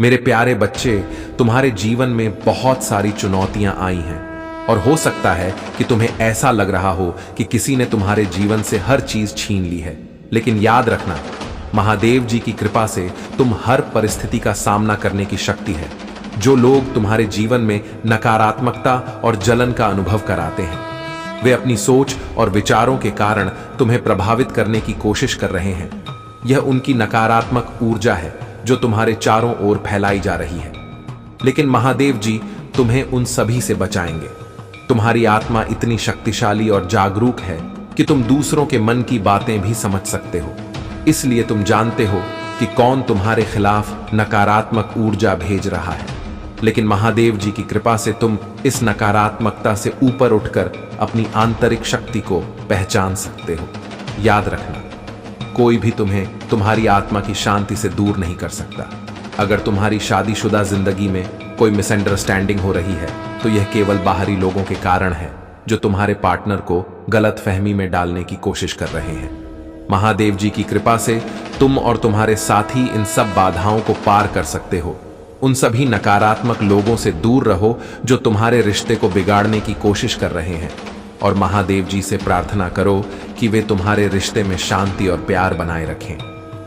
मेरे प्यारे बच्चे, तुम्हारे जीवन में बहुत सारी चुनौतियां आई हैं और हो सकता है कि तुम्हें ऐसा लग रहा हो कि किसी ने तुम्हारे जीवन से हर चीज छीन ली है। लेकिन याद रखना, महादेव जी की कृपा से तुम हर परिस्थिति का सामना करने की शक्ति है। जो लोग तुम्हारे जीवन में नकारात्मकता और जलन का अनुभव कराते हैं, वे अपनी सोच और विचारों के कारण तुम्हें प्रभावित करने की कोशिश कर रहे हैं। यह उनकी नकारात्मक ऊर्जा है जो तुम्हारे चारों ओर फैलाई जा रही है। लेकिन महादेव जी तुम्हें उन सभी से बचाएंगे। तुम्हारी आत्मा इतनी शक्तिशाली और जागरूक है कि तुम दूसरों के मन की बातें भी समझ सकते हो। इसलिए तुम जानते हो कि कौन तुम्हारे खिलाफ नकारात्मक ऊर्जा भेज रहा है। लेकिन महादेव जी की कृपा से तुम इस नकारात्मकता से ऊपर उठकर अपनी आंतरिक शक्ति को पहचान सकते हो। याद रखना, कोई भी तुम्हें तुम्हारी आत्मा की शांति से दूर नहीं कर सकता। अगर तुम्हारी शादीशुदा जिंदगी में कोई मिसअंडरस्टैंडिंग हो रही है तो यह केवल बाहरी लोगों के कारण है जो तुम्हारे पार्टनर को गलतफहमी में डालने की कोशिश कर रहे हैं। महादेव जी की कृपा से तुम और तुम्हारे साथी इन सब बाधाओं को पार कर सकते हो। उन सभी नकारात्मक लोगों से दूर रहो जो तुम्हारे रिश्ते को बिगाड़ने की कोशिश कर रहे हैं और महादेव जी से प्रार्थना करो कि वे तुम्हारे रिश्ते में शांति और प्यार बनाए रखें।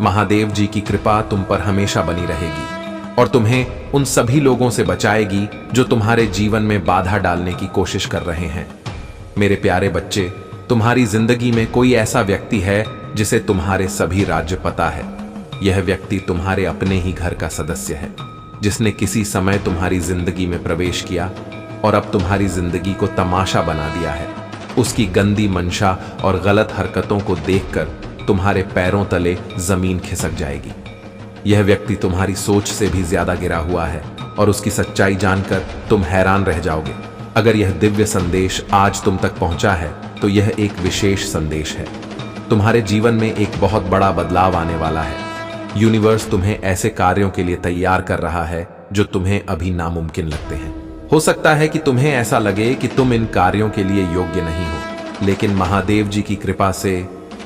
महादेव जी की कृपा तुम पर हमेशा बनी रहेगी और तुम्हें उन सभी लोगों से बचाएगी जो तुम्हारे जीवन में बाधा डालने की कोशिश कर रहे हैं। मेरे प्यारे बच्चे, तुम्हारी जिंदगी में कोई ऐसा व्यक्ति है जिसे तुम्हारे सभी राज्य पता है। यह व्यक्ति तुम्हारे अपने ही घर का सदस्य है, जिसने किसी समय तुम्हारी जिंदगी में प्रवेश किया और अब तुम्हारी जिंदगी को तमाशा बना दिया है। उसकी गंदी मंशा और गलत हरकतों को देखकर तुम्हारे पैरों तले जमीन खिसक जाएगी। यह व्यक्ति तुम्हारी सोच से भी ज्यादा गिरा हुआ है और उसकी सच्चाई जानकर तुम हैरान रह जाओगे। अगर यह दिव्य संदेश आज तुम तक पहुंचा है तो यह एक विशेष संदेश है। तुम्हारे जीवन में एक बहुत बड़ा बदलाव आने वाला है। यूनिवर्स तुम्हें ऐसे कार्यों के लिए तैयार कर रहा है जो तुम्हें अभी नामुमकिन लगते हैं। हो सकता है कि तुम्हें ऐसा लगे कि तुम इन कार्यों के लिए योग्य नहीं हो, लेकिन महादेव जी की कृपा से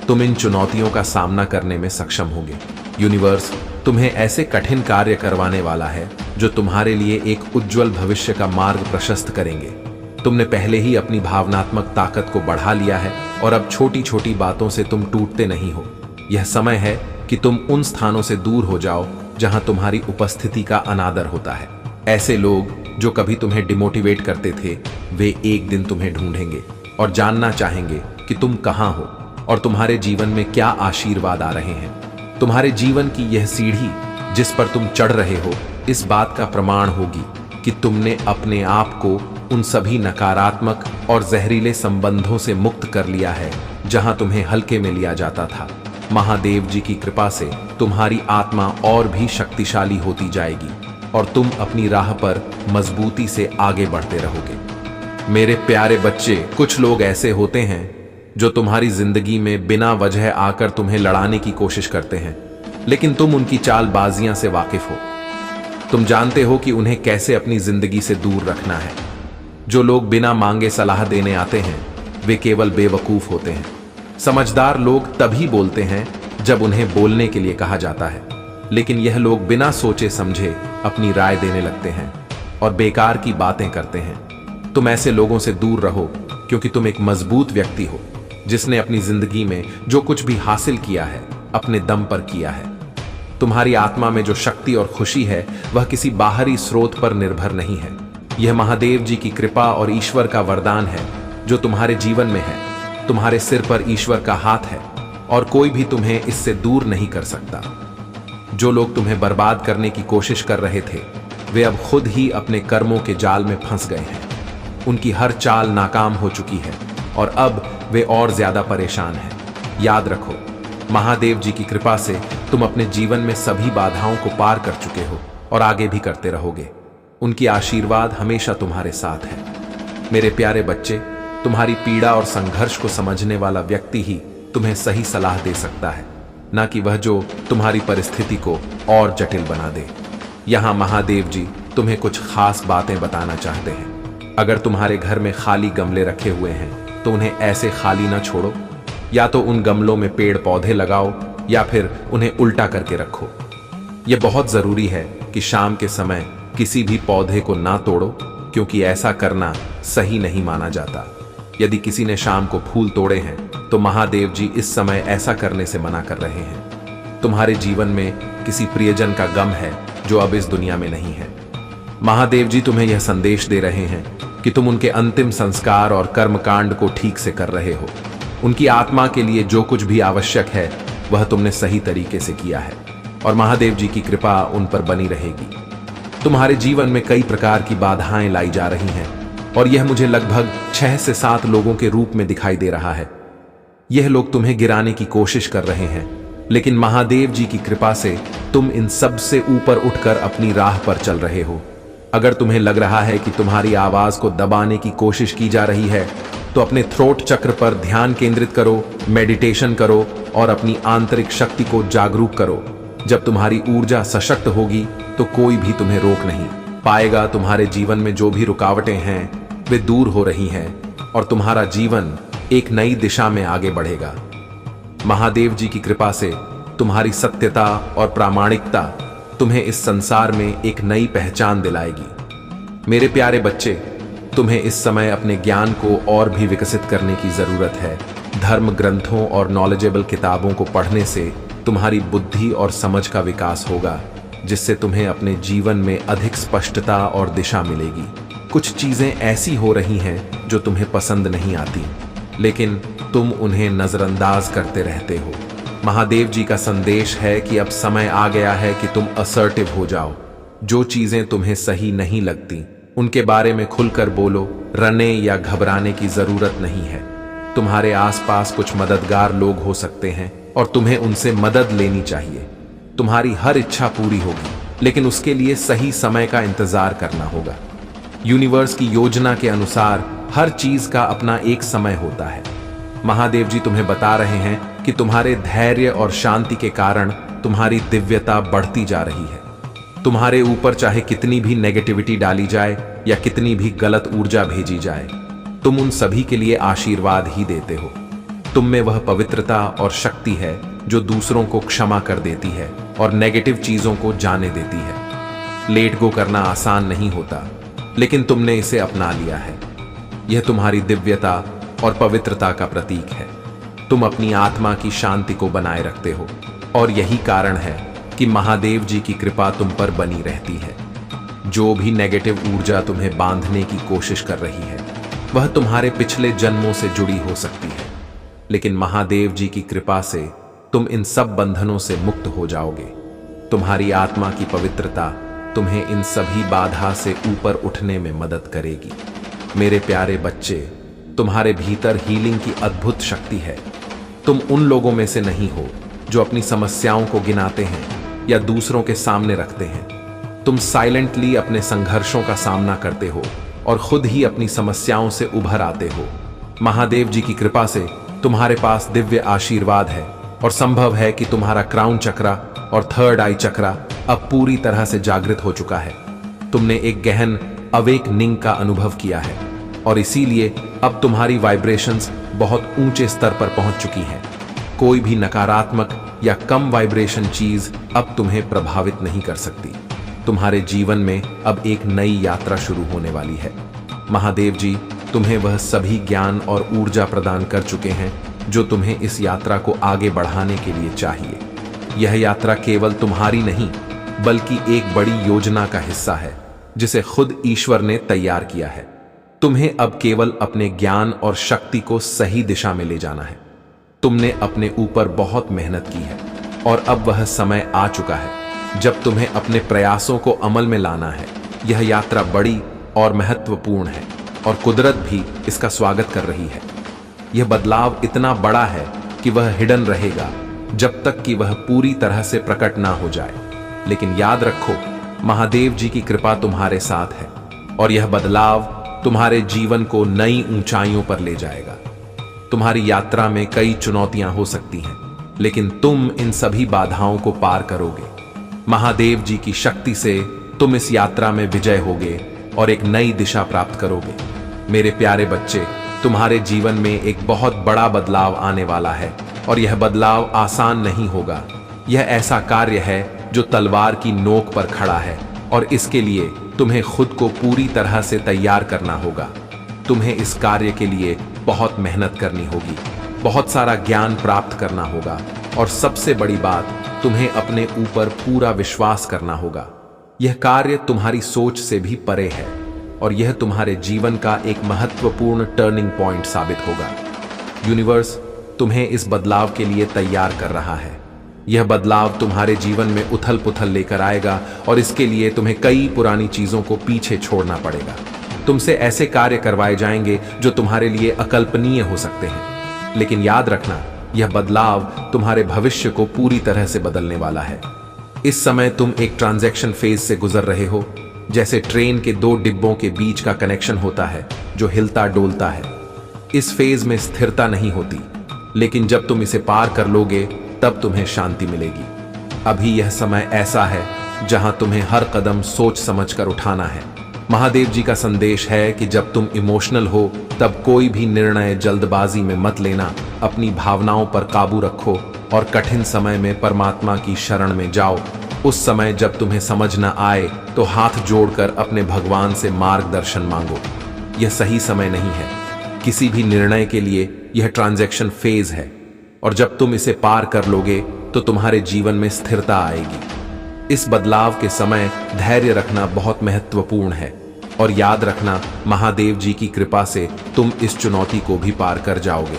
तुम इन चुनौतियों का सामना करने में सक्षम होगे। यूनिवर्स तुम्हें ऐसे कठिन कार्य करवाने वाला है जो तुम्हारे लिए एक उज्जवल भविष्य का मार्ग प्रशस्त करेंगे। तुमने पहले ही अपनी भावनात्मक ताकत को बढ़ा लिया है और अब छोटी छोटी बातों से तुम टूटते नहीं हो। यह समय है कि तुम उन स्थानों से दूर हो जाओ जहां तुम्हारी उपस्थिति का अनादर होता है। ऐसे लोग जो कभी तुम्हें डिमोटिवेट करते थे, वे एक दिन तुम्हें ढूंढेंगे और जानना चाहेंगे कि तुम कहां हो और तुम्हारे जीवन में क्या आशीर्वाद आ रहे हैं। तुम्हारे जीवन की यह सीढ़ी जिस पर तुम चढ़ रहे हो, इस बात का प्रमाण होगी कि तुमने अपने आप को उन सभी नकारात्मक और जहरीले संबंधों से मुक्त कर लिया है जहां तुम्हें हल्के में लिया जाता था। महादेव जी की कृपा से तुम्हारी आत्मा और भी शक्तिशाली होती जाएगी और तुम अपनी राह पर मजबूती से आगे बढ़ते रहोगे। मेरे प्यारे बच्चे, कुछ लोग ऐसे होते हैं जो तुम्हारी जिंदगी में बिना वजह आकर तुम्हें लड़ाने की कोशिश करते हैं, लेकिन तुम उनकी चालबाजियां से वाकिफ हो। तुम जानते हो कि उन्हें कैसे अपनी जिंदगी से दूर रखना है। जो लोग बिना मांगे सलाह देने आते हैं, वे केवल बेवकूफ होते हैं। समझदार लोग तभी बोलते हैं जब उन्हें बोलने के लिए कहा जाता है, लेकिन यह लोग बिना सोचे समझे अपनी राय देने लगते हैं और बेकार की बातें करते हैं। तुम ऐसे लोगों से दूर रहो क्योंकि तुम एक मजबूत व्यक्ति हो जिसने अपनी जिंदगी में जो कुछ भी हासिल किया है अपने दम पर किया है। तुम्हारी आत्मा में जो शक्ति और खुशी है वह किसी बाहरी स्रोत पर निर्भर नहीं है। यह महादेव जी की कृपा और ईश्वर का वरदान है जो तुम्हारे जीवन में है। तुम्हारे सिर पर ईश्वर का हाथ है और कोई भी तुम्हें इससे दूर नहीं कर सकता। जो लोग तुम्हें बर्बाद करने की कोशिश कर रहे थे, वे अब खुद ही अपने कर्मों के जाल में फंस गए हैं। उनकी हर चाल नाकाम हो चुकी है और अब वे और ज्यादा परेशान हैं। याद रखो, महादेव जी की कृपा से तुम अपने जीवन में सभी बाधाओं को पार कर चुके हो और आगे भी करते रहोगे। उनकी आशीर्वाद हमेशा तुम्हारे साथ है। मेरे प्यारे बच्चे, तुम्हारी पीड़ा और संघर्ष को समझने वाला व्यक्ति ही तुम्हें सही सलाह दे सकता है, ना कि वह जो तुम्हारी परिस्थिति को और जटिल बना दे। यहाँ महादेव जी तुम्हें कुछ खास बातें बताना चाहते हैं। अगर तुम्हारे घर में खाली गमले रखे हुए हैं तो उन्हें ऐसे खाली ना छोड़ो। या तो उन गमलों में पेड़ पौधे लगाओ या फिर उन्हें उल्टा करके रखो। यह बहुत जरूरी है कि शाम के समय किसी भी पौधे को ना तोड़ो, क्योंकि ऐसा करना सही नहीं माना जाता। यदि किसी ने शाम को फूल तोड़े हैं तो महादेव जी इस समय ऐसा करने से मना कर रहे हैं। तुम्हारे जीवन में किसी प्रियजन का गम है जो अब इस दुनिया में नहीं है। महादेव जी तुम्हें यह संदेश दे रहे हैं कि तुम उनके अंतिम संस्कार और कर्मकांड को ठीक से कर रहे हो। उनकी आत्मा के लिए जो कुछ भी आवश्यक है वह तुमने सही तरीके से किया है और महादेव जी की कृपा उन पर बनी रहेगी। तुम्हारे जीवन में कई प्रकार की बाधाएं लाई जा रही हैं और यह मुझे लगभग 6 से 7 लोगों के रूप में दिखाई दे रहा है। यह लोग तुम्हें गिराने की कोशिश कर रहे हैं, लेकिन महादेव जी की कृपा से तुम इन सब से ऊपर उठकर अपनी राह पर चल रहे हो। अगर तुम्हें लग रहा है कि तुम्हारी आवाज को दबाने की कोशिश की जा रही है तो अपने थ्रोट चक्र पर ध्यान केंद्रित करो, मेडिटेशन करो और अपनी आंतरिक शक्ति को जागरूक करो। जब तुम्हारी ऊर्जा सशक्त होगी तो कोई भी तुम्हें रोक नहीं पाएगा। तुम्हारे जीवन में जो भी रुकावटें हैं वे दूर हो रही हैं और तुम्हारा जीवन एक नई दिशा में आगे बढ़ेगा। महादेव जी की कृपा से तुम्हारी सत्यता और प्रामाणिकता तुम्हें इस संसार में एक नई पहचान दिलाएगी। मेरे प्यारे बच्चे, तुम्हें इस समय अपने ज्ञान को और भी विकसित करने की जरूरत है। धर्म ग्रंथों और नॉलेजेबल किताबों को पढ़ने से तुम्हारी बुद्धि और समझ का विकास होगा, जिससे तुम्हें अपने जीवन में अधिक स्पष्टता और दिशा मिलेगी। कुछ चीजें ऐसी हो रही हैं जो तुम्हें पसंद नहीं आती, लेकिन तुम उन्हें नजरअंदाज करते रहते हो। महादेव जी का संदेश है कि अब समय आ गया है कि तुम असर्टिव हो जाओ। जो चीजें तुम्हें सही नहीं लगती उनके बारे में खुलकर बोलो। रने या घबराने की जरूरत नहीं है। तुम्हारे आसपास कुछ मददगार लोग हो सकते हैं और तुम्हें उनसे मदद लेनी चाहिए। तुम्हारी हर इच्छा पूरी होगी, लेकिन उसके लिए सही समय का इंतजार करना होगा। यूनिवर्स की योजना के अनुसार हर चीज का अपना एक समय होता है। महादेव जी तुम्हें बता रहे हैं कि तुम्हारे धैर्य और शांति के कारण तुम्हारी दिव्यता बढ़ती जा रही है। तुम्हारे ऊपर चाहे कितनी भी नेगेटिविटी डाली जाए या कितनी भी गलत ऊर्जा भेजी जाए, तुम उन सभी के लिए आशीर्वाद ही देते हो। तुम में वह पवित्रता और शक्ति है जो दूसरों को क्षमा कर देती है और नेगेटिव चीजों को जाने देती है। लेट गो करना आसान नहीं होता, लेकिन तुमने इसे अपना लिया है। यह तुम्हारी दिव्यता और पवित्रता का प्रतीक है। तुम अपनी आत्मा की शांति को बनाए रखते हो और यही कारण है कि महादेव जी की कृपा तुम पर बनी रहती है। जो भी नेगेटिव ऊर्जा तुम्हें बांधने की कोशिश कर रही है वह तुम्हारे पिछले जन्मों से जुड़ी हो सकती है, लेकिन महादेव जी की कृपा से तुम इन सब बंधनों से मुक्त हो जाओगे। तुम्हारी आत्मा की पवित्रता तुम्हें इन सभी बाधा से ऊपर उठने में मदद करेगी। मेरे प्यारे बच्चे, तुम्हारे भीतर हीलिंग की अद्भुत शक्ति है। तुम उन लोगों में से नहीं हो जो अपनी समस्याओं को गिनाते हैं या दूसरों के सामने रखते हैं। तुम साइलेंटली अपने संघर्षों का सामना करते हो और खुद ही अपनी समस्याओं से उभर आते हो। महादेव जी की कृपा से तुम्हारे पास दिव्य आशीर्वाद है और संभव है कि तुम्हारा क्राउन चक्रा और थर्ड आई चक्रा अब पूरी तरह से जागृत हो चुका है। तुमने एक गहन अवेकनिंग का अनुभव किया है और इसीलिए अब तुम्हारी वाइब्रेशंस बहुत ऊंचे स्तर पर पहुंच चुकी हैं। कोई भी नकारात्मक या कम वाइब्रेशन चीज अब तुम्हें प्रभावित नहीं कर सकती। तुम्हारे जीवन में अब एक नई यात्रा शुरू होने वाली है। महादेव जी तुम्हें वह सभी ज्ञान और ऊर्जा प्रदान कर चुके हैं जो तुम्हें इस यात्रा को आगे बढ़ाने के लिए चाहिए। यह यात्रा केवल तुम्हारी नहीं बल्कि एक बड़ी योजना का हिस्सा है जिसे खुद ईश्वर ने तैयार किया है। तुम्हें अब केवल अपने ज्ञान और शक्ति को सही दिशा में ले जाना है। तुमने अपने ऊपर बहुत मेहनत की है और अब वह समय आ चुका है जब तुम्हें अपने प्रयासों को अमल में लाना है। यह यात्रा बड़ी और महत्वपूर्ण है और कुदरत भी इसका स्वागत कर रही है। यह बदलाव इतना बड़ा है कि वह हिडन रहेगा जब तक कि वह पूरी तरह से प्रकट ना हो जाए। लेकिन याद रखो, महादेव जी की कृपा तुम्हारे साथ है और यह बदलाव तुम्हारे जीवन को नई ऊंचाइयों पर ले जाएगा। तुम्हारी यात्रा में कई चुनौतियां हो सकती हैं, लेकिन तुम इन सभी बाधाओं को पार करोगे। महादेव जी की शक्ति से तुम इस यात्रा में विजय होगे और एक नई दिशा प्राप्त करोगे। मेरे प्यारे बच्चे, तुम्हारे जीवन में एक बहुत बड़ा बदलाव आने वाला है और यह बदलाव आसान नहीं होगा। यह ऐसा कार्य है जो तलवार की नोक पर खड़ा है, और इसके लिए तुम्हें खुद को पूरी तरह से तैयार करना होगा। तुम्हें इस कार्य के लिए बहुत मेहनत करनी होगी, बहुत सारा ज्ञान प्राप्त करना होगा, और सबसे बड़ी बात, तुम्हें अपने ऊपर पूरा विश्वास करना होगा। यह कार्य तुम्हारी सोच से भी परे है, और यह तुम्हारे जीवन का एक महत्वपूर्ण टर्निंग पॉइंट साबित होगा। यूनिवर्स तुम्हें इस बदलाव के लिए तैयार कर रहा है। यह बदलाव तुम्हारे जीवन में उथल पुथल लेकर आएगा, और इसके लिए तुम्हें कई पुरानी चीजों को पीछे छोड़ना पड़ेगा। तुमसे ऐसे कार्य करवाए जाएंगे जो तुम्हारे लिए अकल्पनीय हो सकते हैं, लेकिन याद रखना, यह बदलाव तुम्हारे भविष्य को पूरी तरह से बदलने वाला है। इस समय तुम एक ट्रांजैक्शन फेज से गुजर रहे हो, जैसे ट्रेन के दो डिब्बों के बीच का कनेक्शन होता है जो हिलता डोलता है। इस फेज में स्थिरता नहीं होती, लेकिन जब तुम इसे पार कर लोगे तब तुम्हें शांति मिलेगी। अभी यह समय ऐसा है जहां तुम्हें हर कदम सोच समझकर उठाना है। महादेव जी का संदेश है कि जब तुम इमोशनल हो तब कोई भी निर्णय जल्दबाजी में मत लेना। अपनी भावनाओं पर काबू रखो और कठिन समय में परमात्मा की शरण में जाओ। उस समय जब तुम्हें समझ न आए तो हाथ जोड़कर अपने भगवान से मार्गदर्शन मांगो। यह सही समय नहीं है किसी भी निर्णय के लिए, यह ट्रांजैक्शन फेज है, और जब तुम इसे पार कर लोगे तो तुम्हारे जीवन में स्थिरता आएगी। इस बदलाव के समय धैर्य रखना बहुत महत्वपूर्ण है, और याद रखना, महादेव जी की कृपा से तुम इस चुनौती को भी पार कर जाओगे।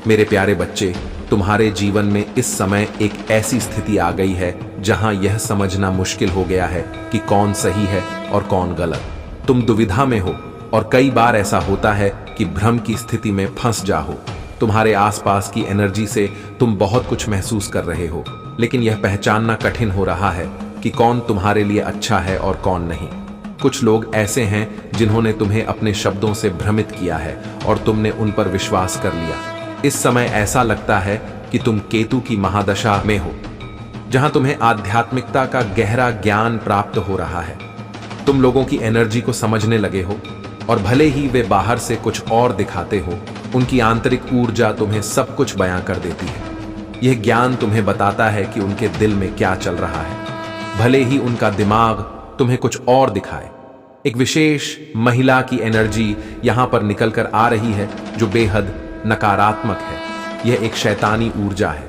मेरे प्यारे बच्चे, तुम्हारे जीवन में इस समय एक ऐसी स्थिति आ गई है जहां यह समझना मुश्किल हो गया है कि कौन सही है और कौन गलत। तुम दुविधा में हो, और कई बार ऐसा होता है कि भ्रम की स्थिति में फंस जाओ। तुम्हारे आसपास की एनर्जी से तुम बहुत कुछ महसूस कर रहे हो, लेकिन यह पहचानना कठिन हो रहा है कि कौन तुम्हारे लिए अच्छा है और कौन नहीं। कुछ लोग ऐसे हैं जिन्होंने तुम्हें अपने शब्दों से भ्रमित किया है और तुमने उन पर विश्वास कर लिया। इस समय ऐसा लगता है कि तुम केतु की महादशा में हो, जहां तुम्हें आध्यात्मिकता का गहरा ज्ञान प्राप्त हो रहा है। तुम लोगों की एनर्जी को समझने लगे हो, और भले ही वे बाहर से कुछ और दिखाते हो, उनकी आंतरिक ऊर्जा तुम्हें सब कुछ बयां कर देती है। यह ज्ञान तुम्हें बताता है कि उनके दिल में क्या चल रहा है, भले ही उनका दिमाग तुम्हें कुछ और दिखाए। एक विशेष महिला की एनर्जी यहां पर निकलकर आ रही है जो बेहद नकारात्मक है। यह एक शैतानी ऊर्जा है,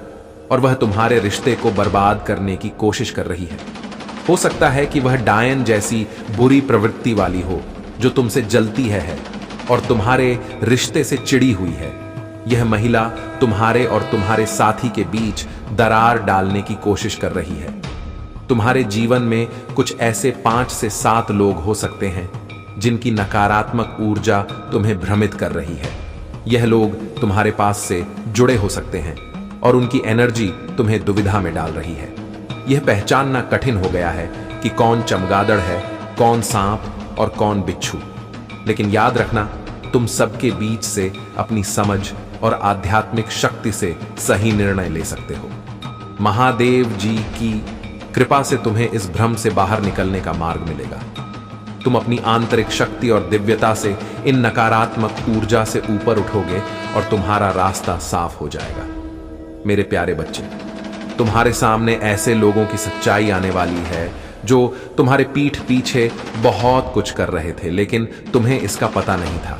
और वह तुम्हारे रिश्ते को बर्बाद करने की कोशिश कर रही है। हो सकता है कि वह डायन जैसी बुरी प्रवृत्ति वाली हो जो तुमसे जलती है और तुम्हारे रिश्ते से चिड़ी हुई है। यह महिला तुम्हारे और तुम्हारे साथी के बीच दरार डालने की कोशिश कर रही है। तुम्हारे जीवन में कुछ ऐसे 5 से 7 लोग हो सकते हैं जिनकी नकारात्मक ऊर्जा तुम्हें भ्रमित कर रही है। यह लोग तुम्हारे पास से जुड़े हो सकते हैं, और उनकी एनर्जी तुम्हें दुविधा में डाल रही है। यह पहचानना कठिन हो गया है कि कौन चमगादड़ है, कौन सांप और कौन बिच्छू। लेकिन याद रखना, तुम सबके बीच से अपनी समझ और आध्यात्मिक शक्ति से सही निर्णय ले सकते हो। महादेव जी की कृपा से तुम्हें इस भ्रम से बाहर निकलने का मार्ग मिलेगा। तुम अपनी आंतरिक शक्ति और दिव्यता से इन नकारात्मक ऊर्जा से ऊपर उठोगे और तुम्हारा रास्ता साफ हो जाएगा। मेरे प्यारे बच्चे, तुम्हारे सामने ऐसे लोगों की सच्चाई आने वाली है जो तुम्हारे पीठ पीछे बहुत कुछ कर रहे थे, लेकिन तुम्हें इसका पता नहीं था।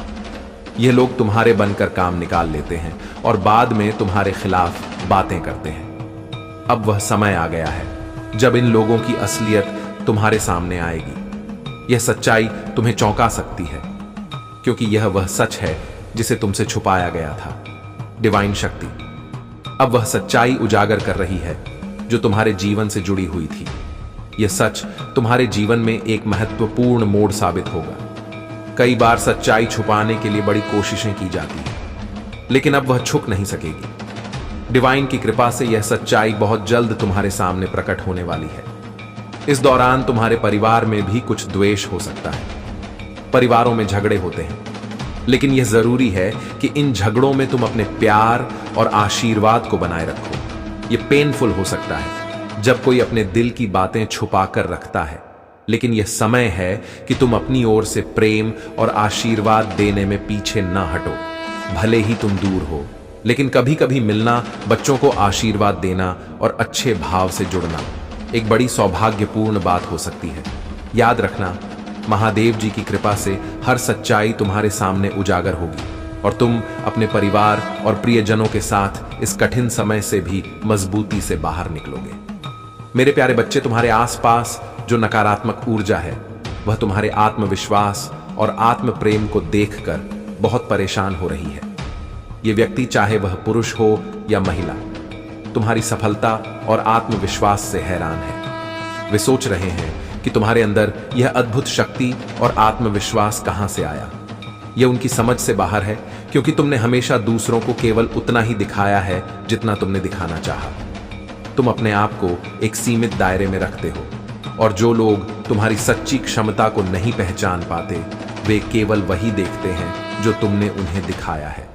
ये लोग तुम्हारे बनकर काम निकाल लेते हैं और बाद में तुम्हारे खिलाफ बातें करते हैं। अब वह समय आ गया है जब इन लोगों की असलियत तुम्हारे सामने आएगी। यह सच्चाई तुम्हें चौंका सकती है, क्योंकि यह वह सच है जिसे तुमसे छुपाया गया था। डिवाइन शक्ति अब वह सच्चाई उजागर कर रही है जो तुम्हारे जीवन से जुड़ी हुई थी। यह सच तुम्हारे जीवन में एक महत्वपूर्ण मोड़ साबित होगा। कई बार सच्चाई छुपाने के लिए बड़ी कोशिशें की जाती हैं, लेकिन अब वह छुप नहीं सकेगी। डिवाइन की कृपा से यह सच्चाई बहुत जल्द तुम्हारे सामने प्रकट होने वाली है। इस दौरान तुम्हारे परिवार में भी कुछ द्वेष हो सकता है। परिवारों में झगड़े होते हैं, लेकिन यह जरूरी है कि इन झगड़ों में तुम अपने प्यार और आशीर्वाद को बनाए रखो। यह पेनफुल हो सकता है जब कोई अपने दिल की बातें छुपा कर रखता है, लेकिन यह समय है कि तुम अपनी ओर से प्रेम और आशीर्वाद देने में पीछे न हटो। भले ही तुम दूर हो, लेकिन कभी कभी मिलना, बच्चों को आशीर्वाद देना और अच्छे भाव से जुड़ना, एक बड़ी सौभाग्यपूर्ण बात हो सकती है। याद रखना, महादेव जी की कृपा से हर सच्चाई तुम्हारे सामने उजागर होगी और तुम अपने परिवार और प्रियजनों के साथ इस कठिन समय से भी मजबूती से बाहर निकलोगे। मेरे प्यारे बच्चे, तुम्हारे आसपास जो नकारात्मक ऊर्जा है वह तुम्हारे आत्मविश्वास और आत्म प्रेम को देखकर बहुत परेशान हो रही है। यह व्यक्ति, चाहे वह पुरुष हो या महिला, तुम्हारी सफलता और आत्मविश्वास से हैरान है। वे सोच रहे हैं कि तुम्हारे अंदर यह अद्भुत शक्ति और आत्मविश्वास कहां से आया। यह उनकी समझ से बाहर है, क्योंकि तुमने हमेशा दूसरों को केवल उतना ही दिखाया है जितना तुमने दिखाना चाहा। तुम अपने आप को एक सीमित दायरे में रखते हो और जो लोग तुम्हारी सच्ची क्षमता को नहीं पहचान पाते वे केवल वही देखते हैं जो तुमने उन्हें दिखाया है।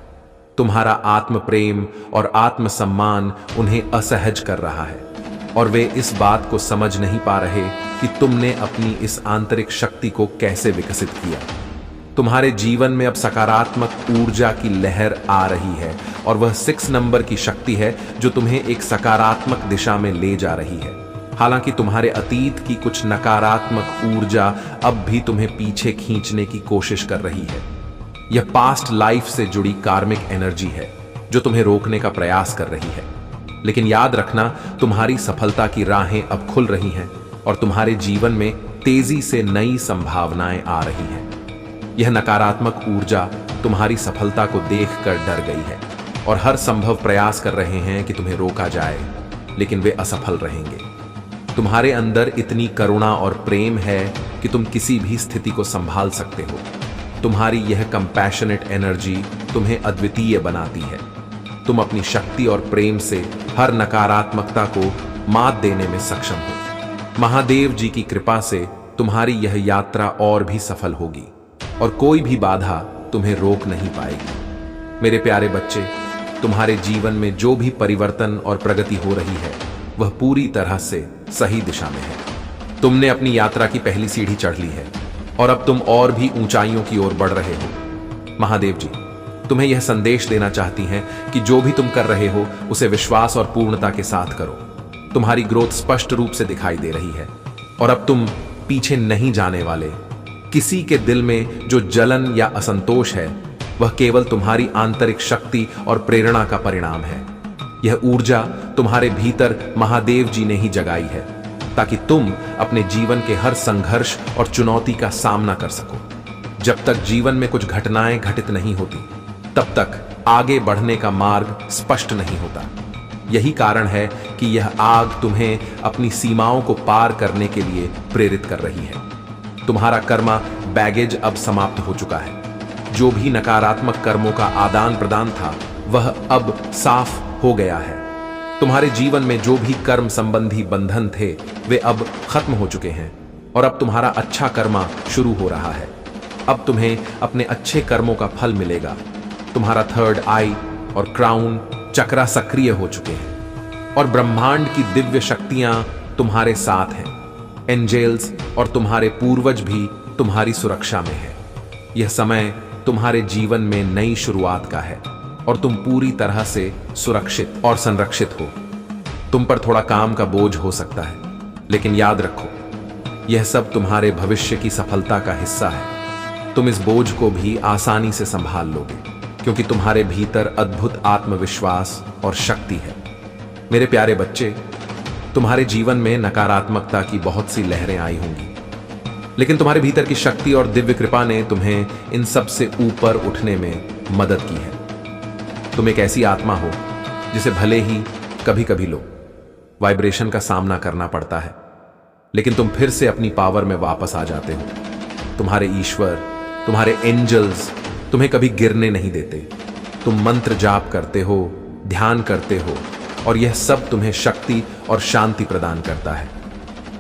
तुम्हारा आत्म प्रेम और आत्मसम्मान उन्हें असहज कर रहा है और वे इस बात को समझ नहीं पा रहे कि तुमने अपनी इस आंतरिक शक्ति को कैसे विकसित किया। तुम्हारे जीवन में अब सकारात्मक ऊर्जा की लहर आ रही है और वह 6 नंबर की शक्ति है जो तुम्हें एक सकारात्मक दिशा में ले जा रही है। हालांकि तुम्हारे अतीत की कुछ नकारात्मक ऊर्जा अब भी तुम्हें पीछे खींचने की कोशिश कर रही है। यह पास्ट लाइफ से जुड़ी कार्मिक एनर्जी है जो तुम्हें रोकने का प्रयास कर रही है। लेकिन याद रखना, तुम्हारी सफलता की राहें अब खुल रही हैं और तुम्हारे जीवन में तेजी से नई संभावनाएं आ रही हैं। यह नकारात्मक ऊर्जा तुम्हारी सफलता को देखकर डर गई है और हर संभव प्रयास कर रहे हैं कि तुम्हें रोका जाए, लेकिन वे असफल रहेंगे। तुम्हारे अंदर इतनी करुणा और प्रेम है कि तुम किसी भी स्थिति को संभाल सकते हो। तुम्हारी यह कंपैशनेट एनर्जी तुम्हें अद्वितीय बनाती है। तुम अपनी शक्ति और प्रेम से हर नकारात्मकता को मात देने में सक्षम हो। महादेव जी की कृपा से तुम्हारी यह यात्रा और भी सफल होगी और कोई भी बाधा तुम्हें रोक नहीं पाएगी। मेरे प्यारे बच्चे, तुम्हारे जीवन में जो भी परिवर्तन और प्रगति हो रही है वह पूरी तरह से सही दिशा में है। तुमने अपनी यात्रा की पहली सीढ़ी चढ़ ली है और अब तुम और भी ऊंचाइयों की ओर बढ़ रहे हो। महादेव जी तुम्हें यह संदेश देना चाहती हैं कि जो भी तुम कर रहे हो उसे विश्वास और पूर्णता के साथ करो। तुम्हारी ग्रोथ स्पष्ट रूप से दिखाई दे रही है और अब तुम पीछे नहीं जाने वाले। किसी के दिल में जो जलन या असंतोष है वह केवल तुम्हारी आंतरिक शक्ति और प्रेरणा का परिणाम है। यह ऊर्जा तुम्हारे भीतर महादेव जी ने ही जगाई है ताकि तुम अपने जीवन के हर संघर्ष और चुनौती का सामना कर सको। जब तक जीवन में कुछ घटनाएं घटित नहीं होती तब तक आगे बढ़ने का मार्ग स्पष्ट नहीं होता। यही कारण है कि यह आग तुम्हें अपनी सीमाओं को पार करने के लिए प्रेरित कर रही है। तुम्हारा कर्मा बैगेज अब समाप्त हो चुका है। जो भी नकारात्मक कर्मों का आदान प्रदान था वह अब साफ हो गया है। तुम्हारे जीवन में जो भी कर्म संबंधी बंधन थे वे अब खत्म हो चुके हैं और अब तुम्हारा अच्छा कर्मा शुरू हो रहा है। अब तुम्हें अपने अच्छे कर्मों का फल मिलेगा। तुम्हारा थर्ड आई और क्राउन चक्रा सक्रिय हो चुके हैं और ब्रह्मांड की दिव्य शक्तियां तुम्हारे साथ हैं। एंजेल्स और तुम्हारे पूर्वज भी तुम्हारी सुरक्षा में है। यह समय तुम्हारे जीवन में नई शुरुआत का है और तुम पूरी तरह से सुरक्षित और संरक्षित हो। तुम पर थोड़ा काम का बोझ हो सकता है, लेकिन याद रखो यह सब तुम्हारे भविष्य की सफलता का हिस्सा है। तुम इस बोझ को भी आसानी से संभाल लोगे क्योंकि तुम्हारे भीतर अद्भुत आत्मविश्वास और शक्ति है। मेरे प्यारे बच्चे, तुम्हारे जीवन में नकारात्मकता की बहुत सी लहरें आई होंगी, लेकिन तुम्हारे भीतर की शक्ति और दिव्य कृपा ने तुम्हें इन सब से ऊपर उठने में मदद की है। तुम एक ऐसी आत्मा हो जिसे भले ही कभी कभी लो वाइब्रेशन का सामना करना पड़ता है, लेकिन तुम फिर से अपनी पावर में वापस आ जाते हो। तुम्हारे ईश्वर, तुम्हारे एंजल्स तुम्हें कभी गिरने नहीं देते। तुम मंत्र जाप करते हो, ध्यान करते हो और यह सब तुम्हें शक्ति और शांति प्रदान करता है।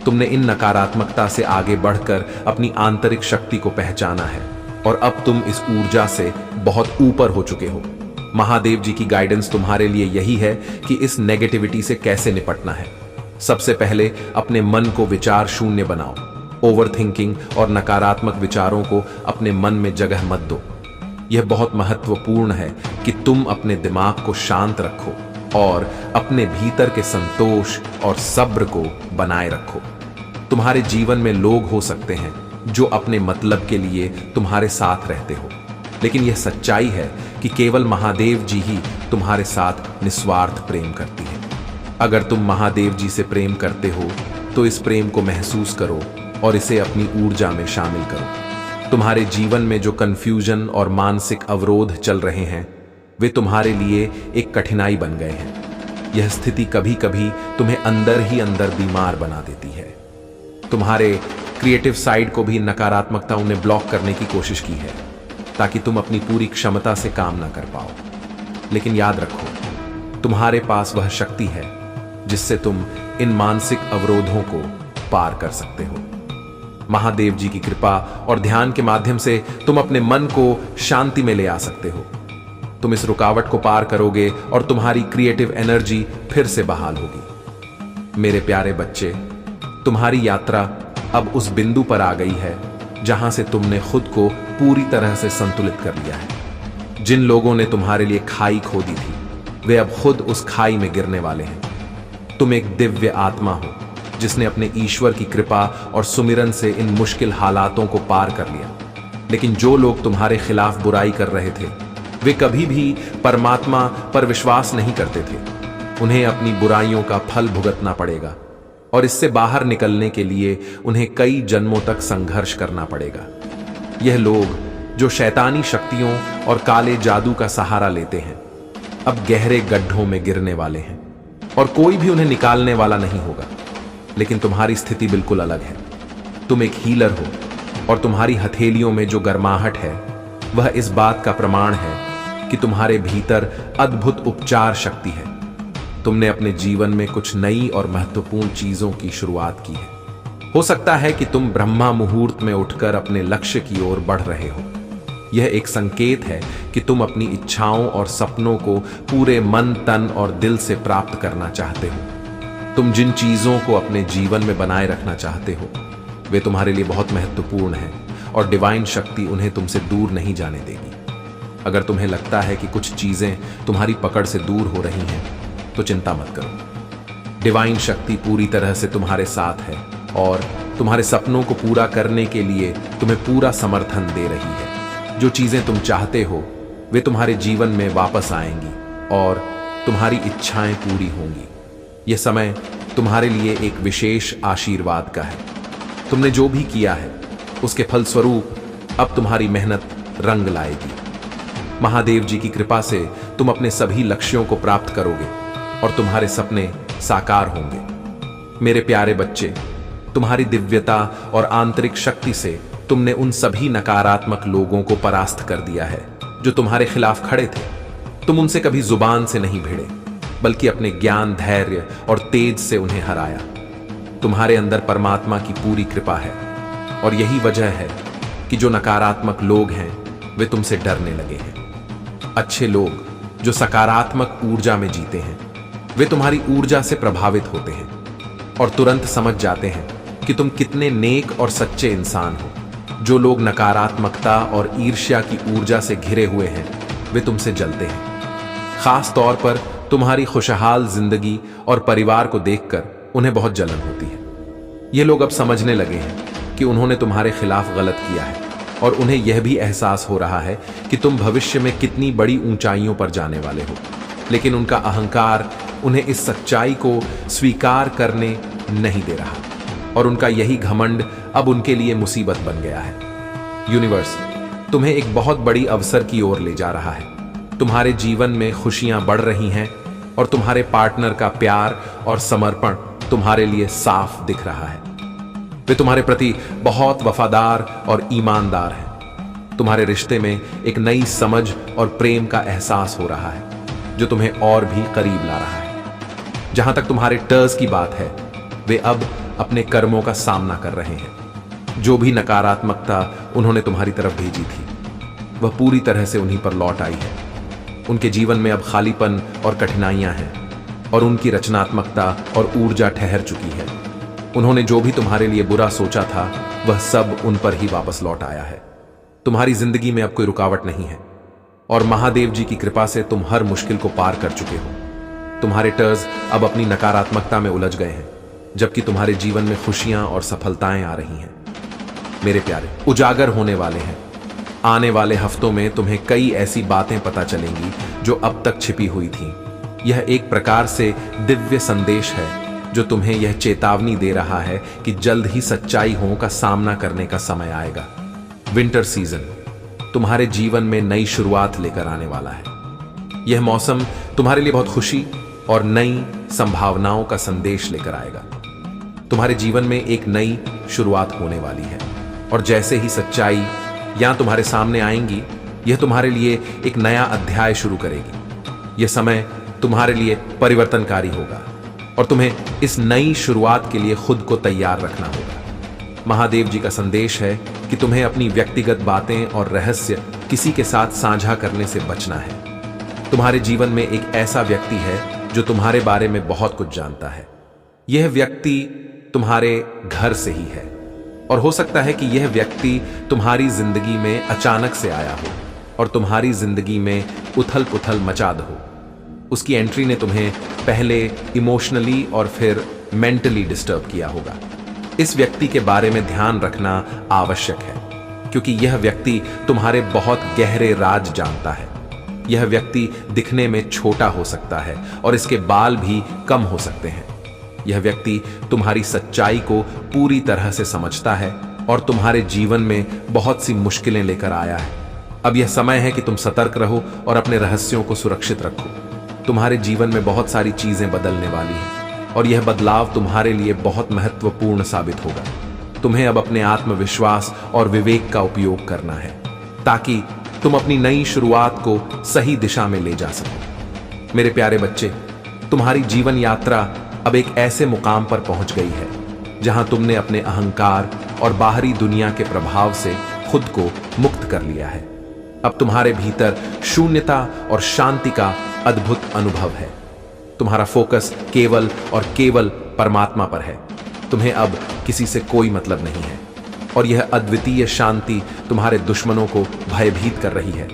तुमने इन नकारात्मकता से आगे बढ़कर अपनी आंतरिक शक्ति को पहचाना है और अब तुम इस ऊर्जा से बहुत ऊपर हो चुके हो। महादेव जी की गाइडेंस तुम्हारे लिए यही है कि इस नेगेटिविटी से कैसे निपटना है। सबसे पहले अपने मन को विचार शून्य बनाओ। ओवरथिंकिंग और नकारात्मक विचारों को अपने मन में जगह मत दो। यह बहुत महत्वपूर्ण है कि तुम अपने दिमाग को शांत रखो और अपने भीतर के संतोष और सब्र को बनाए रखो। तुम्हारे जीवन में लोग हो सकते हैं जो अपने मतलब के लिए तुम्हारे साथ रहते हो, लेकिन यह सच्चाई है कि केवल महादेव जी ही तुम्हारे साथ निस्वार्थ प्रेम करती है। अगर तुम महादेव जी से प्रेम करते हो तो इस प्रेम को महसूस करो और इसे अपनी ऊर्जा में शामिल करो। तुम्हारे जीवन में जो कंफ्यूजन और मानसिक अवरोध चल रहे हैं वे तुम्हारे लिए एक कठिनाई बन गए हैं। यह स्थिति कभी कभी तुम्हें अंदर ही अंदर बीमार बना देती है। तुम्हारे क्रिएटिव साइड को भी नकारात्मकताओं ने ब्लॉक करने की कोशिश की है ताकि तुम अपनी पूरी क्षमता से काम ना कर पाओ। लेकिन याद रखो, तुम्हारे पास वह शक्ति है जिससे तुम इन मानसिक अवरोधों को पार कर सकते हो। महादेव जी की कृपा और ध्यान के माध्यम से तुम अपने मन को शांति में ले आ सकते हो। तुम इस रुकावट को पार करोगे और तुम्हारी क्रिएटिव एनर्जी फिर से बहाल होगी। मेरे प्यारे बच्चे, तुम्हारी यात्रा अब उस बिंदु पर आ गई है जहां से तुमने खुद को पूरी तरह से संतुलित कर लिया है। जिन लोगों ने तुम्हारे लिए खाई खोदी थी वे अब खुद उस खाई में गिरने वाले हैं। तुम एक दिव्य आत्मा हो जिसने अपने ईश्वर की कृपा और सुमिरन से इन मुश्किल हालातों को पार कर लिया। लेकिन जो लोग तुम्हारे खिलाफ बुराई कर रहे थे वे कभी भी परमात्मा पर विश्वास नहीं करते थे। उन्हें अपनी बुराइयों का फल भुगतना पड़ेगा और इससे बाहर निकलने के लिए उन्हें कई जन्मों तक संघर्ष करना पड़ेगा। यह लोग जो शैतानी शक्तियों और काले जादू का सहारा लेते हैं अब गहरे गड्ढों में गिरने वाले हैं और कोई भी उन्हें निकालने वाला नहीं होगा। लेकिन तुम्हारी स्थिति बिल्कुल अलग है। तुम एक हीलर हो और तुम्हारी हथेलियों में जो गर्माहट है वह इस बात का प्रमाण है कि तुम्हारे भीतर अद्भुत उपचार शक्ति है। तुमने अपने जीवन में कुछ नई और महत्वपूर्ण चीजों की शुरुआत की है। हो सकता है कि तुम ब्रह्मा मुहूर्त में उठकर अपने लक्ष्य की ओर बढ़ रहे हो। यह एक संकेत है कि तुम अपनी इच्छाओं और सपनों को पूरे मन, तन और दिल से प्राप्त करना चाहते हो। तुम जिन चीजों को अपने जीवन में बनाए रखना चाहते हो वे तुम्हारे लिए बहुत महत्वपूर्ण हैं और डिवाइन शक्ति उन्हें तुमसे दूर नहीं जाने देगी। अगर तुम्हें लगता है कि कुछ चीजें तुम्हारी पकड़ से दूर हो रही हैं तो चिंता मत करो। डिवाइन शक्ति पूरी तरह से तुम्हारे साथ है और तुम्हारे सपनों को पूरा करने के लिए तुम्हें पूरा समर्थन दे रही है। जो चीजें तुम चाहते हो वे तुम्हारे जीवन में वापस आएंगी और तुम्हारी इच्छाएं पूरी होंगी। यह समय तुम्हारे लिए एक विशेष आशीर्वाद का है। तुमने जो भी किया है उसके फलस्वरूप अब तुम्हारी मेहनत रंग लाएगी। महादेव जी की कृपा से तुम अपने सभी लक्ष्यों को प्राप्त करोगे और तुम्हारे सपने साकार होंगे। मेरे प्यारे बच्चे, तुम्हारी दिव्यता और आंतरिक शक्ति से तुमने उन सभी नकारात्मक लोगों को परास्त कर दिया है जो तुम्हारे खिलाफ खड़े थे। तुम उनसे कभी जुबान से नहीं भिड़े बल्कि अपने ज्ञान, धैर्य और तेज से उन्हें हराया। तुम्हारे अंदर परमात्मा की पूरी कृपा है और यही वजह है कि जो नकारात्मक लोग हैं वे तुमसे डरने लगे हैं। अच्छे लोग जो सकारात्मक ऊर्जा में जीते हैं वे तुम्हारी ऊर्जा से प्रभावित होते हैं और तुरंत समझ जाते हैं कि तुम कितने नेक और सच्चे इंसान हो। जो लोग नकारात्मकता और ईर्ष्या की ऊर्जा से घिरे हुए हैं वे तुमसे जलते हैं। खास तौर पर तुम्हारी खुशहाल जिंदगी और परिवार को देखकर उन्हें बहुत जलन होती है। ये लोग अब समझने लगे हैं कि उन्होंने तुम्हारे खिलाफ गलत किया है और उन्हें यह भी एहसास हो रहा है कि तुम भविष्य में कितनी बड़ी ऊंचाइयों पर जाने वाले हो। लेकिन उनका अहंकार उन्हें इस सच्चाई को स्वीकार करने नहीं दे रहा और उनका यही घमंड अब उनके लिए मुसीबत बन गया है। यूनिवर्स तुम्हें एक बहुत बड़ी अवसर की ओर ले जा रहा है। तुम्हारे जीवन में खुशियां बढ़ रही हैं और तुम्हारे पार्टनर का प्यार और समर्पण तुम्हारे लिए साफ दिख रहा है। वे तुम्हारे प्रति बहुत वफादार और ईमानदार हैं। तुम्हारे रिश्ते में एक नई समझ और प्रेम का एहसास हो रहा है जो तुम्हें और भी करीब ला रहा है। जहां तक तुम्हारे टर्स की बात है वे अब अपने कर्मों का सामना कर रहे हैं। जो भी नकारात्मकता उन्होंने तुम्हारी तरफ भेजी थी वह पूरी तरह से उन्हीं पर लौट आई है। उनके जीवन में अब खालीपन और कठिनाइयां हैं और उनकी रचनात्मकता और ऊर्जा ठहर चुकी है। उन्होंने जो भी तुम्हारे लिए बुरा सोचा था वह सब उन पर ही वापस लौट आया है। तुम्हारी जिंदगी में अब कोई रुकावट नहीं है और महादेव जी की कृपा से तुम हर मुश्किल को पार कर चुके हो। तुम्हारे टर्स अब अपनी नकारात्मकता में उलझ गए हैं, जबकि तुम्हारे जीवन में खुशियां और सफलताएं आ रही हैं। मेरे प्यारे, उजागर होने वाले हैं। आने वाले हफ्तों में तुम्हें कई ऐसी बातें पता चलेंगी जो अब तक छिपी हुई थीं। यह एक प्रकार से दिव्य संदेश है जो तुम्हें यह चेतावनी दे रहा है कि जल्द ही सच्चाइयों का सामना करने का समय आएगा। विंटर सीजन तुम्हारे जीवन में नई शुरुआत लेकर आने वाला है। यह मौसम तुम्हारे लिए बहुत खुशी और नई संभावनाओं का संदेश लेकर आएगा। तुम्हारे जीवन में एक नई शुरुआत होने वाली है, और जैसे ही सच्चाई यहां तुम्हारे सामने आएंगी, यह तुम्हारे लिए एक नया अध्याय शुरू करेगी। यह समय तुम्हारे लिए परिवर्तनकारी होगा और तुम्हें इस नई शुरुआत के लिए खुद को तैयार रखना होगा। महादेव जी का संदेश है कि तुम्हें अपनी व्यक्तिगत बातें और रहस्य किसी के साथ साझा करने से बचना है। तुम्हारे जीवन में एक ऐसा व्यक्ति है जो तुम्हारे बारे में बहुत कुछ जानता है। यह व्यक्ति तुम्हारे घर से ही है, और हो सकता है कि यह व्यक्ति तुम्हारी जिंदगी में अचानक से आया हो और तुम्हारी जिंदगी में उथल पुथल मचा दो। उसकी एंट्री ने तुम्हें पहले इमोशनली और फिर मेंटली डिस्टर्ब किया होगा। इस व्यक्ति के बारे में ध्यान रखना आवश्यक है, क्योंकि यह व्यक्ति तुम्हारे बहुत गहरे राज जानता है। यह व्यक्ति दिखने में छोटा हो सकता है और इसके बाल भी कम हो सकते हैं। यह व्यक्ति तुम्हारी सच्चाई को पूरी तरह से समझता है और तुम्हारे जीवन में बहुत सी मुश्किलें लेकर आया है। अब यह समय है कि तुम सतर्क रहो और अपने रहस्यों को सुरक्षित रखो। तुम्हारे जीवन में बहुत सारी चीजें बदलने वाली हैं, और यह बदलाव तुम्हारे लिए बहुत महत्वपूर्ण साबित होगा। तुम्हें अब अपने आत्मविश्वास और विवेक का उपयोग करना है, ताकि तुम अपनी नई शुरुआत को सही दिशा में ले जा सको। मेरे प्यारे बच्चे, तुम्हारी जीवन यात्रा अब एक ऐसे मुकाम पर पहुंच गई है जहां तुमने अपने अहंकार और बाहरी दुनिया के प्रभाव से खुद को मुक्त कर लिया है। अब तुम्हारे भीतर शून्यता और शांति का अद्भुत अनुभव है। तुम्हारा फोकस केवल और केवल परमात्मा पर है। तुम्हें अब किसी से कोई मतलब नहीं है, और यह अद्वितीय शांति तुम्हारे दुश्मनों को भयभीत कर रही है।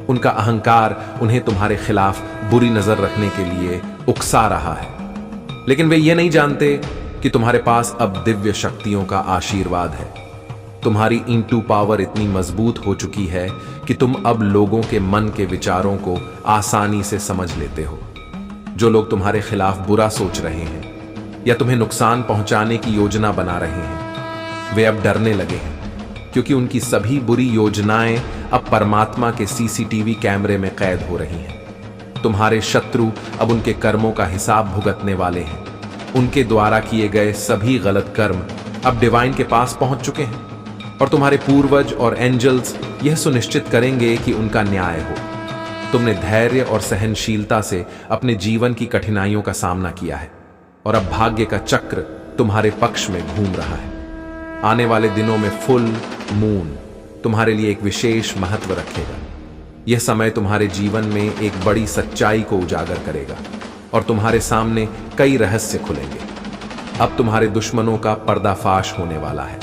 उनका अहंकार उन्हें तुम्हारे खिलाफ बुरी नजर रखने के लिए उकसा रहा है, लेकिन वे ये नहीं जानते कि तुम्हारे पास अब दिव्य शक्तियों का आशीर्वाद है। तुम्हारी इंटू पावर इतनी मजबूत हो चुकी है कि तुम अब लोगों के मन के विचारों को आसानी से समझ लेते हो। जो लोग तुम्हारे खिलाफ बुरा सोच रहे हैं या तुम्हें नुकसान पहुंचाने की योजना बना रहे हैं, वे अब डरने लगे हैं, क्योंकि उनकी सभी बुरी योजनाएं अब परमात्मा के सीसीटीवी कैमरे में कैद हो रही हैं। तुम्हारे शत्रु अब उनके कर्मों का हिसाब भुगतने वाले हैं। उनके द्वारा किए गए सभी गलत कर्म अब डिवाइन के पास पहुंच चुके हैं, और तुम्हारे पूर्वज और एंजल्स यह सुनिश्चित करेंगे कि उनका न्याय हो। तुमने धैर्य और सहनशीलता से अपने जीवन की कठिनाइयों का सामना किया है, और अब भाग्य का चक्र तुम्हारे पक्ष में घूम रहा है। आने वाले दिनों में फुल मून तुम्हारे लिए एक विशेष महत्व रखेगा। यह समय तुम्हारे जीवन में एक बड़ी सच्चाई को उजागर करेगा, और तुम्हारे सामने कई रहस्य खुलेंगे। अब तुम्हारे दुश्मनों का पर्दाफाश होने वाला है,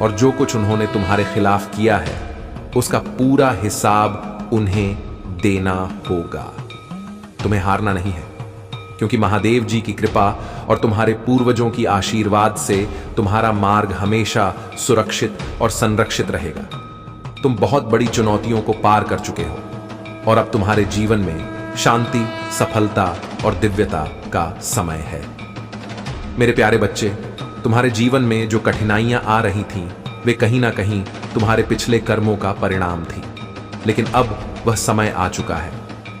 और जो कुछ उन्होंने तुम्हारे खिलाफ किया है उसका पूरा हिसाब उन्हें देना होगा। तुम्हें हारना नहीं है, क्योंकि महादेव जी की कृपा और तुम्हारे पूर्वजों की आशीर्वाद से तुम्हारा मार्ग हमेशा सुरक्षित और संरक्षित रहेगा। तुम बहुत बड़ी चुनौतियों को पार कर चुके हो, और अब तुम्हारे जीवन में शांति, सफलता और दिव्यता का समय है। मेरे प्यारे बच्चे, तुम्हारे जीवन में जो कठिनाइयां आ रही थीं, वे कहीं ना कहीं तुम्हारे पिछले कर्मों का परिणाम थी। लेकिन अब वह समय आ चुका है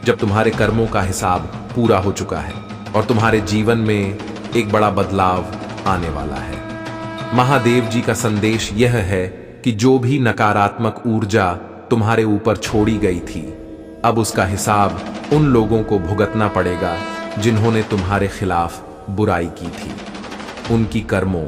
जब तुम्हारे कर्मों का हिसाब पूरा हो चुका है, और तुम्हारे जीवन में एक बड़ा बदलाव आने वाला है। महादेव जी का संदेश यह है कि जो भी नकारात्मक ऊर्जा तुम्हारे ऊपर छोड़ी गई थी, अब उसका हिसाब उन लोगों को भुगतना पड़ेगा जिन्होंने तुम्हारे खिलाफ बुराई की थी। उनकी कर्मों